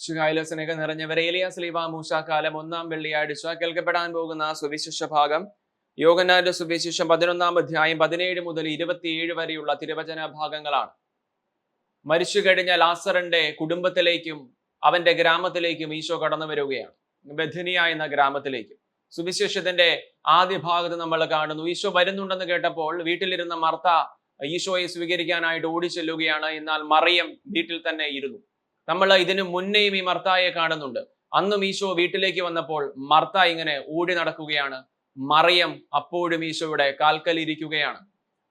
ശുഹായിലെ സ്നേഹം നിറഞ്ഞവരെ, ഏലിയാ സ്ലീബ മൂശാക്കാലം 1-ാം വെള്ളിയാഴ്ച കേൾക്കപ്പെടാൻ പോകുന്ന സുവിശേഷ ഭാഗം യോഹന്നാന്റെ സുവിശേഷം 11-ാം അധ്യായം 17 മുതൽ 27 വരെയുള്ള തിരുവചന ഭാഗങ്ങളാണ്. മരിച്ചു കഴിഞ്ഞ ലാസറിന്റെ കുടുംബത്തിലേക്കും അവന്റെ ഗ്രാമത്തിലേക്കും ഈശോ കടന്നു വരികയാണ്. ബഥനിയ എന്ന ഗ്രാമത്തിലേക്ക്. സുവിശേഷത്തിന്റെ ആദ്യ ഭാഗത്ത് നമ്മൾ കാണുന്നു, ഈശോ വരുന്നുണ്ടെന്ന് കേട്ടപ്പോൾ വീട്ടിലിരുന്ന മർത്ത ഈശോയെ സ്വീകരിക്കാനായിട്ട് ഓടിച്ചെല്ലുകയാണ്. എന്നാൽ മറിയം വീട്ടിൽ തന്നെ ഇരുന്നു. നമ്മൾ ഇതിനു മുന്നേയും ഈ മർത്തായെ കാണുന്നുണ്ട്. അന്നും ഈശോ വീട്ടിലേക്ക് വന്നപ്പോൾ മർത്ത ഇങ്ങനെ ഓടി നടക്കുകയാണ്. മറിയം അപ്പോഴും ഈശോയുടെ കാൽക്കൽ ഇരിക്കുകയാണ്.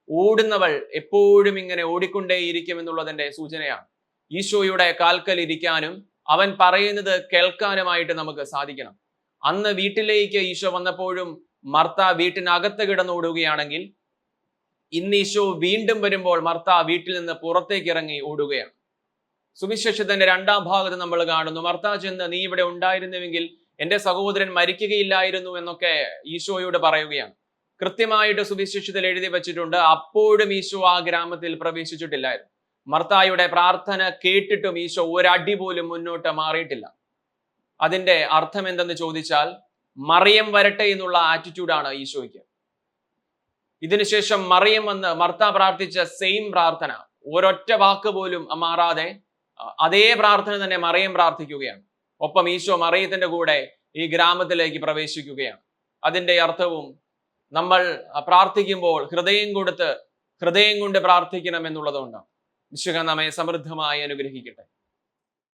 ഓടുന്നവൾ എപ്പോഴും ഇങ്ങനെ ഓടിക്കൊണ്ടേയിരിക്കും എന്നുള്ളതിന്റെ സൂചനയാണ്. ഈശോയുടെ കാൽക്കൽ ഇരിക്കാനും അവൻ പറയുന്നത് കേൾക്കാനുമായിട്ട് നമുക്ക് സാധിക്കണം. അന്ന് വീട്ടിലേക്ക് ഈശോ വന്നപ്പോഴും മർത്ത വീട്ടിനകത്ത് കിടന്നോടുകയാണെങ്കിൽ, ഇന്ന് ഈശോ വീണ്ടും വരുമ്പോൾ മർത്ത വീട്ടിൽ നിന്ന് പുറത്തേക്ക് ഇറങ്ങി ഓടുകയാണ്. സുവിശേഷത്തിന്റെ 2-ാം ഭാഗത്ത് നമ്മൾ കാണുന്നു, മർത്ത ചെന്ന് നീ ഇവിടെ ഉണ്ടായിരുന്നുവെങ്കിൽ എന്റെ സഹോദരൻ മരിക്കുകയില്ലായിരുന്നു എന്നൊക്കെ ഈശോയോട് പറയുകയാണ്. കൃത്യമായിട്ട് സുവിശേഷത്തിൽ എഴുതി വെച്ചിട്ടുണ്ട്, അപ്പോഴും ഈശോ ആ ഗ്രാമത്തിൽ പ്രവേശിച്ചിട്ടില്ലായിരുന്നു. മർത്തായുടെ പ്രാർത്ഥന കേട്ടിട്ടും ഈശോ ഒരടി പോലും മുന്നോട്ട് മാറിയിട്ടില്ല. അതിന്റെ അർത്ഥം എന്തെന്ന് ചോദിച്ചാൽ, മറിയം വരട്ടെ എന്നുള്ള ആറ്റിറ്റ്യൂഡാണ് ഈശോയ്ക്ക്. ഇതിനുശേഷം മറിയം വന്ന് മർത്ത പ്രാർത്ഥിച്ച സെയിം പ്രാർത്ഥന, ഒരൊറ്റ വാക്ക് പോലും മാറാതെ അതേ പ്രാർത്ഥന തന്നെ മറിയം പ്രാർത്ഥിക്കുകയാണ്. ഒപ്പം ഈശോ മറിയത്തിന്റെ കൂടെ ഈ ഗ്രാമത്തിലേക്ക് പ്രവേശിക്കുകയാണ്. അതിന്റെ അർത്ഥവും നമ്മൾ പ്രാർത്ഥിക്കുമ്പോൾ ഹൃദയം കൊണ്ട് പ്രാർത്ഥിക്കണം എന്നുള്ളതുകൊണ്ടാണ്. ഈശോ നമ്മെ സമൃദ്ധമായി അനുഗ്രഹിക്കട്ടെ.